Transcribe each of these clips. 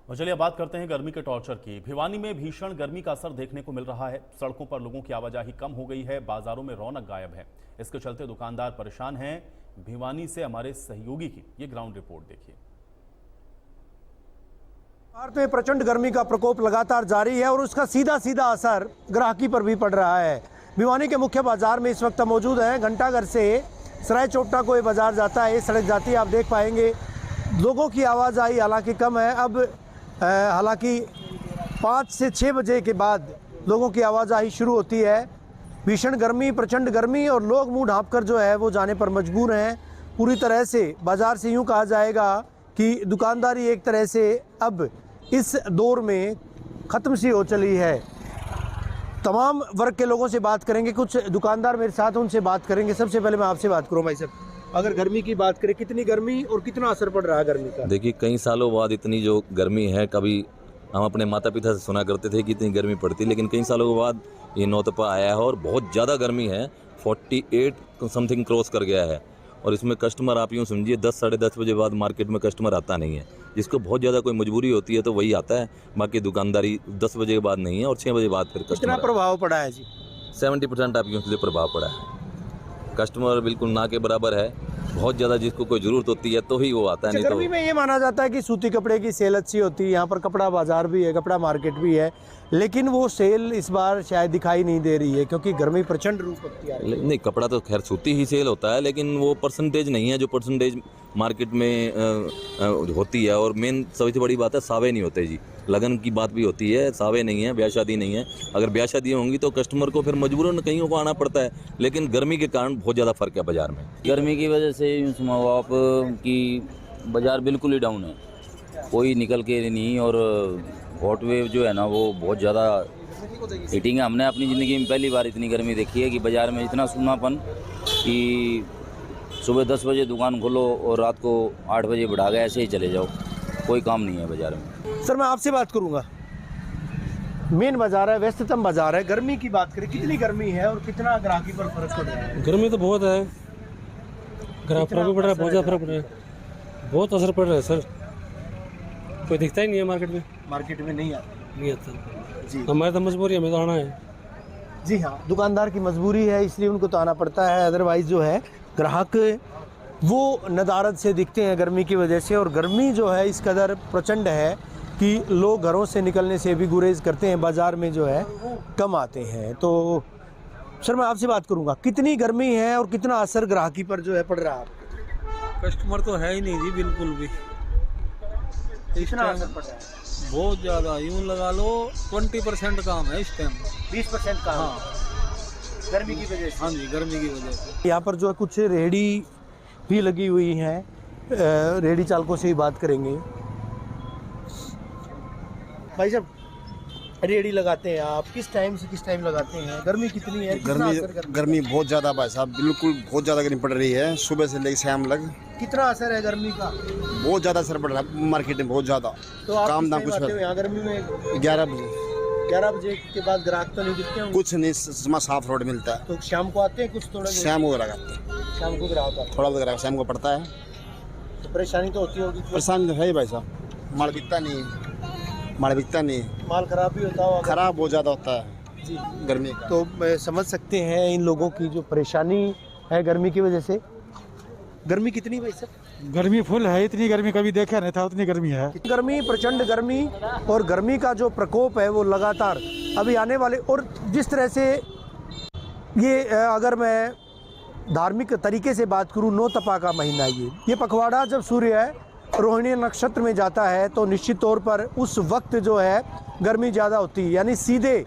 और चलिए बात करते हैं गर्मी के टॉर्चर की। भिवानी में भीषण गर्मी का असर देखने को मिल रहा है। सड़कों पर लोगों की आवाजाही कम हो गई है, बाजारों में रौनक गायब है। इसके चलते दुकानदार परेशान हैं। भिवानी से हमारे सहयोगी की ये ग्राउंड रिपोर्ट देखिए। भारत में प्रचंड गर्मी का प्रकोप लगातार जारी है और उसका सीधा सीधा असर ग्राहकी पर भी पड़ रहा है। भिवानी के मुख्य बाजार में इस वक्त मौजूद है। घंटाघर से सराय चोपटा को ये बाजार जाता है, ये सड़क जाती है। आप देख पाएंगे लोगों की आवाजाही हालांकि कम है। अब हालांकि 5 से 6 बजे के बाद लोगों की आवाजाही शुरू होती है। भीषण गर्मी, प्रचंड गर्मी और लोग मुंह ढाँप कर जो है वो जाने पर मजबूर हैं। पूरी तरह से बाजार से यूँ कहा जाएगा कि दुकानदारी एक तरह से अब इस दौर में ख़त्म सी हो चली है। तमाम वर्ग के लोगों से बात करेंगे, कुछ दुकानदार मेरे साथ, उनसे बात करेंगे। सबसे पहले मैं आपसे बात करूँ भाई साहब, अगर गर्मी की बात करें, कितनी गर्मी और कितना असर पड़ रहा है गर्मी का? देखिए, कई सालों बाद इतनी जो गर्मी है, कभी हम अपने माता पिता से सुना करते थे कि इतनी गर्मी पड़ती, लेकिन कई सालों के बाद ये नौतपा आया है और बहुत ज़्यादा गर्मी है। 48 समथिंग क्रॉस कर गया है और इसमें कस्टमर आप यूँ समझिए 10 साढ़े 10 बजे बाद मार्केट में कस्टमर आता नहीं है। जिसको बहुत ज़्यादा कोई मजबूरी होती है तो वही आता है, बाकी दुकानदारी 10 बजे के बाद नहीं है और 6 बजे बाद फिर कितना कस्टमर। प्रभाव पड़ा है जी? 70% आप यूँ समझिए प्रभाव पड़ा है। कस्टमर बिल्कुल ना के बराबर है। बहुत ज़्यादा जिसको कोई ज़रूरत होती है तो ही वो आता है, नहीं तो। गर्मी में ये माना जाता है कि सूती कपड़े की सेल अच्छी होती है, यहाँ पर कपड़ा बाजार भी है, कपड़ा मार्केट भी है, लेकिन वो सेल इस बार शायद दिखाई नहीं दे रही है क्योंकि गर्मी प्रचंड रूप रखती है। नहीं, कपड़ा तो खैर सूती ही सेल होता है, लेकिन वो परसेंटेज नहीं है जो परसेंटेज मार्केट में होती है। और मेन सबसे बड़ी बात है, सावे नहीं होते जी। लगन की बात भी होती है, सावे नहीं है, ब्याह शादी नहीं है। अगर ब्याह शादी होंगी तो कस्टमर को फिर मजबूरन कहीं को आना पड़ता है, लेकिन गर्मी के कारण बहुत ज़्यादा फर्क है बाजार में। गर्मी की वजह से यूँ समझो आप कि बाज़ार बिल्कुल ही डाउन है, कोई निकल के नहीं। और हॉट वेव जो है ना वो बहुत ज़्यादा हीटिंग है। हमने अपनी ज़िंदगी में पहली बार इतनी गर्मी देखी है कि बाज़ार में इतना सूनापन कि सुबह 10 बजे दुकान खोलो और रात को 8 बजे बढ़ा गए, ऐसे ही चले जाओ, कोई काम नहीं है बाज़ार में। सर मैं आपसे बात करूंगा, मेन बाजार है, व्यस्ततम बाजार है, गर्मी की बात करें, कितनी गर्मी है और कितना ग्राहकी पर फर्क पड़ रहा है? गर्मी तो बहुत है, ग्राहक पर भी पड़ रहा है, बहुत ज़्यादा फर्क पड़ रहा है, बहुत असर पड़ रहा है सर। कोई दिखता ही नहीं है मार्केट में। मार्केट में नहीं आता जी, हमारे तो मजबूरी है, हमें तो आना है। जी हाँ, दुकानदार की मजबूरी है इसलिए उनको तो आना पड़ता है, अदरवाइज जो है ग्राहक वो नदारद से दिखते हैं गर्मी की वजह से। और गर्मी जो है इस कदर प्रचंड है कि लोग घरों से निकलने से भी गुरेज करते हैं, बाज़ार में जो है कम आते हैं। तो सर मैं आपसे बात करूंगा, कितनी गर्मी है और कितना असर ग्राहकी पर जो है पड़ रहा है? कस्टमर तो है ही नहीं जी, बिल्कुल भी। कितना असर पड़ रहा है? बहुत ज़्यादा, यूँ लगा लो 20% काम है इस टाइम। 20% का? हाँ, गर्मी की वजह से? हाँ जी, गर्मी की वजह से। यहाँ पर जो है कुछ रेहड़ी भी लगी हुई हैं, रेहड़ी चालकों से ही बात करेंगे। भाई साहब, रेहड़ी लगाते हैं आप, किस टाइम से किस टाइम लगाते हैं? गर्मी कितनी है? गर्मी बहुत ज़्यादा भाई साहब, बिल्कुल बहुत ज़्यादा गर्मी पड़ रही है, सुबह से लेकर शाम लग। कितना असर है गर्मी का? बहुत ज़्यादा असर पड़ रहा है मार्केट में, बहुत ज़्यादा। तो आप काम दाम किस टाइम कुछ आते हो यहाँ गर्मी में? 11 बजे। 11 बजे के बाद ग्राहक तो नहीं दिखते होंगे? कुछ नहीं, साफ रोड मिलता है। तो शाम को आते हैं कुछ थोड़ा? शाम को लगाते हैं, शाम को ग्राहक आते हैं, थोड़ा बहुत ग्राहक शाम को पड़ता है। तो परेशानी तो होती होगी? परेशानी तो है ही भाई साहब, माल बिकता नहीं, माल बिकता नहीं, माल खराब भी होता होगा? खराब बहुत ज़्यादा होता है जी, गर्मी का। तो समझ सकते हैं इन लोगों की जो परेशानी है गर्मी की वजह से। गर्मी कितनी भाई साहब? गर्मी फुल है, इतनी गर्मी कभी देखा नहीं था, उतनी गर्मी है। गर्मी, प्रचंड गर्मी, और गर्मी का जो प्रकोप है वो लगातार अभी आने वाले। और जिस तरह से ये अगर मैं धार्मिक तरीके से बात करूँ, नौतपा का महीना, ये पखवाड़ा जब सूर्य रोहिणी नक्षत्र में जाता है तो निश्चित तौर पर उस वक्त जो है गर्मी ज़्यादा होती है, यानी सीधे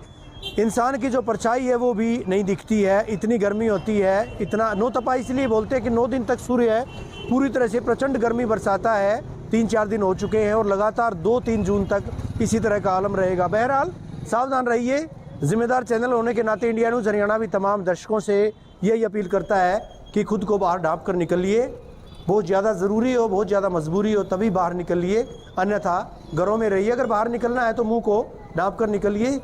इंसान की जो परछाई है वो भी नहीं दिखती है, इतनी गर्मी होती है। इतना नौतपा इसलिए बोलते हैं कि 9 दिन तक सूर्य है पूरी तरह से प्रचंड गर्मी बरसाता है। 3-4 दिन हो चुके हैं और लगातार 2-3 जून तक इसी तरह का आलम रहेगा। बहरहाल सावधान रहिए। जिम्मेदार चैनल होने के नाते इंडिया न्यूज़ हरियाणा भी तमाम दर्शकों से यही अपील करता है कि खुद को बाहर ढाँप कर निकलिए। बहुत ज़्यादा ज़रूरी हो, बहुत ज़्यादा मजबूरी हो तभी बाहर निकलिए, अन्यथा घरों में रहिए। अगर बाहर निकलना है तो मुँह को ढाँप कर निकलिए।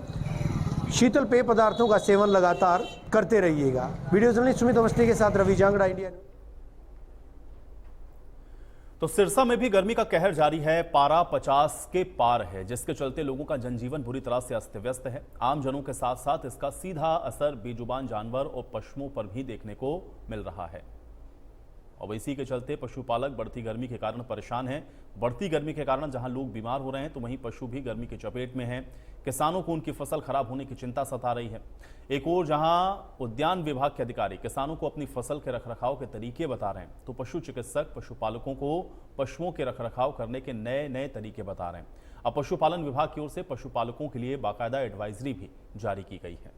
शीतल पेय पदार्थों का सेवन लगातार करते रहिएगा। वीडियो जर्नलिस्ट सुमित अवस्थी के साथ रवि जांगड़ा, इंडिया। तो सिरसा में भी गर्मी का कहर जारी है। पारा 50 के पार है, जिसके चलते लोगों का जनजीवन बुरी तरह से अस्त व्यस्त है। आम जनों के साथ साथ इसका सीधा असर बेजुबान जानवर और पशुओं पर भी देखने को मिल रहा है। और इसी के चलते पशुपालक बढ़ती गर्मी के कारण परेशान हैं। बढ़ती गर्मी के कारण जहां लोग बीमार हो रहे हैं, तो वहीं पशु भी गर्मी की चपेट में हैं। किसानों को उनकी फसल खराब होने की चिंता सता रही है। एक ओर जहां उद्यान विभाग के अधिकारी किसानों को अपनी फसल के रखरखाव के तरीके बता रहे हैं, तो पशु चिकित्सक पशुपालकों को पशुओं के रखरखाव करने के नए नए तरीके बता रहे हैं। अब पशुपालन विभाग की ओर से पशुपालकों के लिए बाकायदा एडवाइजरी भी जारी की गई है।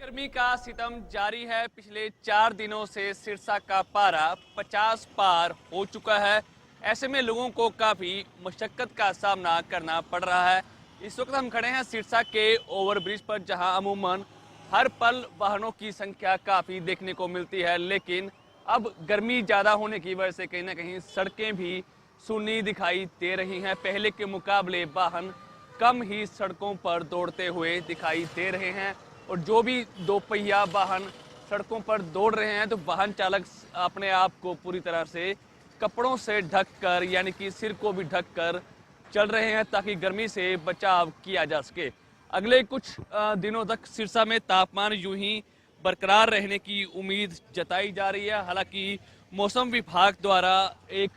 गर्मी का सितम जारी है। पिछले 4 दिनों से सिरसा का पारा 50 पार हो चुका है। ऐसे में लोगों को काफ़ी मशक्कत का सामना करना पड़ रहा है। इस वक्त हम खड़े हैं सिरसा के ओवरब्रिज पर, जहां अमूमन हर पल वाहनों की संख्या काफ़ी देखने को मिलती है, लेकिन अब गर्मी ज़्यादा होने की वजह से कहीं ना कहीं सड़कें भी सूनी दिखाई दे रही हैं। पहले के मुकाबले वाहन कम ही सड़कों पर दौड़ते हुए दिखाई दे रहे हैं, और जो भी 2 पहिया वाहन सड़कों पर दौड़ रहे हैं, तो वाहन चालक अपने आप को पूरी तरह से कपड़ों से ढककर, यानी कि सिर को भी ढककर चल रहे हैं, ताकि गर्मी से बचाव किया जा सके। अगले कुछ दिनों तक सिरसा में तापमान यूं ही बरकरार रहने की उम्मीद जताई जा रही है। हालांकि मौसम विभाग द्वारा एक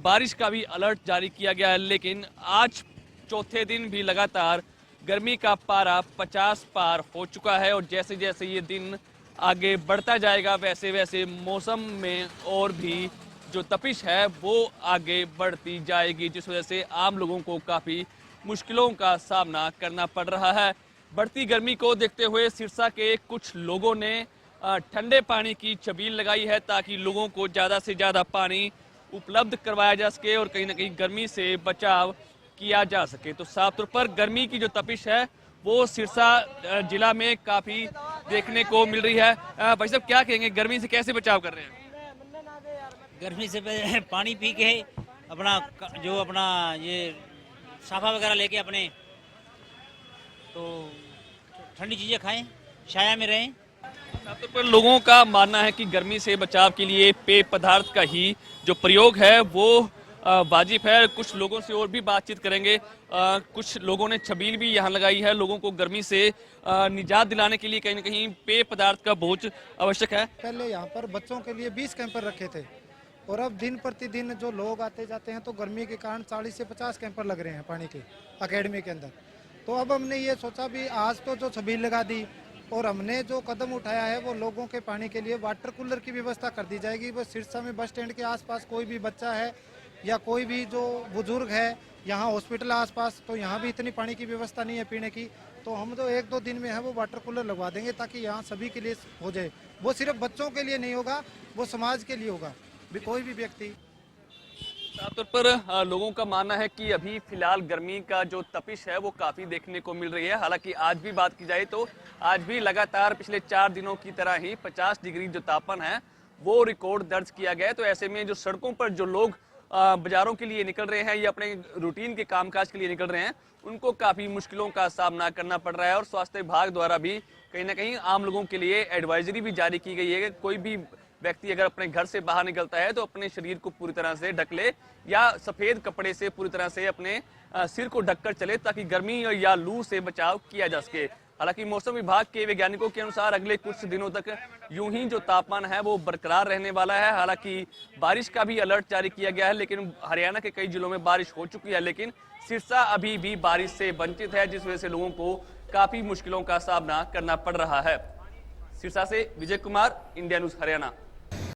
बारिश का भी अलर्ट जारी किया गया है, लेकिन आज चौथे दिन भी लगातार गर्मी का पारा 50 पार हो चुका है। और जैसे जैसे ये दिन आगे बढ़ता जाएगा, वैसे वैसे मौसम में और भी जो तपिश है वो आगे बढ़ती जाएगी, जिस वजह से आम लोगों को काफ़ी मुश्किलों का सामना करना पड़ रहा है। बढ़ती गर्मी को देखते हुए सिरसा के कुछ लोगों ने ठंडे पानी की छबील लगाई है, ताकि लोगों को ज़्यादा से ज़्यादा पानी उपलब्ध करवाया जा सके और कहीं ना कहीं गर्मी से बचाव किया जा सके। तो साफ तौर पर गर्मी की जो तपिश है वो सिरसा जिला में काफ़ी देखने को मिल रही है। भाई साहब, क्या कहेंगे, गर्मी से कैसे बचाव कर रहे हैं? गर्मी से पानी पी के अपना ये साफा वगैरह लेके अपने, तो ठंडी चीज़ें खाएं, छाया में रहें। साफ तौर पर लोगों का मानना है कि गर्मी से बचाव के लिए पेय पदार्थ का ही जो प्रयोग है वो वाजिब है। कुछ लोगों से और भी बातचीत करेंगे। कुछ लोगों ने छबील भी यहाँ लगाई है। लोगों को गर्मी से निजात दिलाने के लिए कहीं ना कहीं पेय पदार्थ का बहुत आवश्यक है। पहले यहाँ पर बच्चों के लिए 20 कैंपर रखे थे, और अब दिन प्रतिदिन जो लोग आते जाते हैं, तो गर्मी के कारण 40 से 50 कैंपर लग रहे हैं पानी के अकेडमी के अंदर। तो अब हमने ये सोचा भी आज तो जो छबील लगा दी, और हमने जो कदम उठाया है वो लोगों के पानी के लिए वाटर कूलर की व्यवस्था कर दी जाएगी। वो सिरसा में बस स्टैंड के आसपास कोई भी बच्चा है या कोई भी जो बुजुर्ग है, यहाँ हॉस्पिटल आसपास, तो यहाँ भी इतनी पानी की व्यवस्था नहीं है पीने की, तो हम जो 1-2 दिन में है वो वाटर कूलर लगवा देंगे, ताकि यहाँ सभी के लिए हो जाए। वो सिर्फ बच्चों के लिए नहीं होगा, वो समाज के लिए होगा, भी कोई भी व्यक्ति। साफ तौर पर लोगों का मानना है कि अभी फिलहाल गर्मी का जो तपिश है वो काफ़ी देखने को मिल रही है। हालांकि आज भी बात की जाए तो आज भी लगातार पिछले 4 दिनों की तरह ही 50 डिग्री जो तापमान है वो रिकॉर्ड दर्ज किया गया है। तो ऐसे में जो सड़कों पर जो लोग बाजारों के लिए निकल रहे हैं या अपने रूटीन के कामकाज के लिए निकल रहे हैं, उनको काफ़ी मुश्किलों का सामना करना पड़ रहा है। और स्वास्थ्य विभाग द्वारा भी कहीं ना कहीं आम लोगों के लिए एडवाइजरी भी जारी की गई है कि कोई भी व्यक्ति अगर अपने घर से बाहर निकलता है तो अपने शरीर को पूरी तरह से ढक ले, या सफ़ेद कपड़े से पूरी तरह से अपने सिर को ढककर चले, ताकि गर्मी या लू से बचाव किया जा सके। हालांकि मौसम विभाग के वैज्ञानिकों के अनुसार अगले कुछ दिनों तक यूं ही जो तापमान है वो बरकरार रहने वाला है। हालांकि बारिश का भी अलर्ट जारी किया गया है, लेकिन हरियाणा के कई जिलों में बारिश हो चुकी है, लेकिन सिरसा अभी भी बारिश से वंचित है, जिस वजह से लोगों को काफ़ी मुश्किलों का सामना करना पड़ रहा है। सिरसा से विजय कुमार, इंडिया न्यूज़ हरियाणा।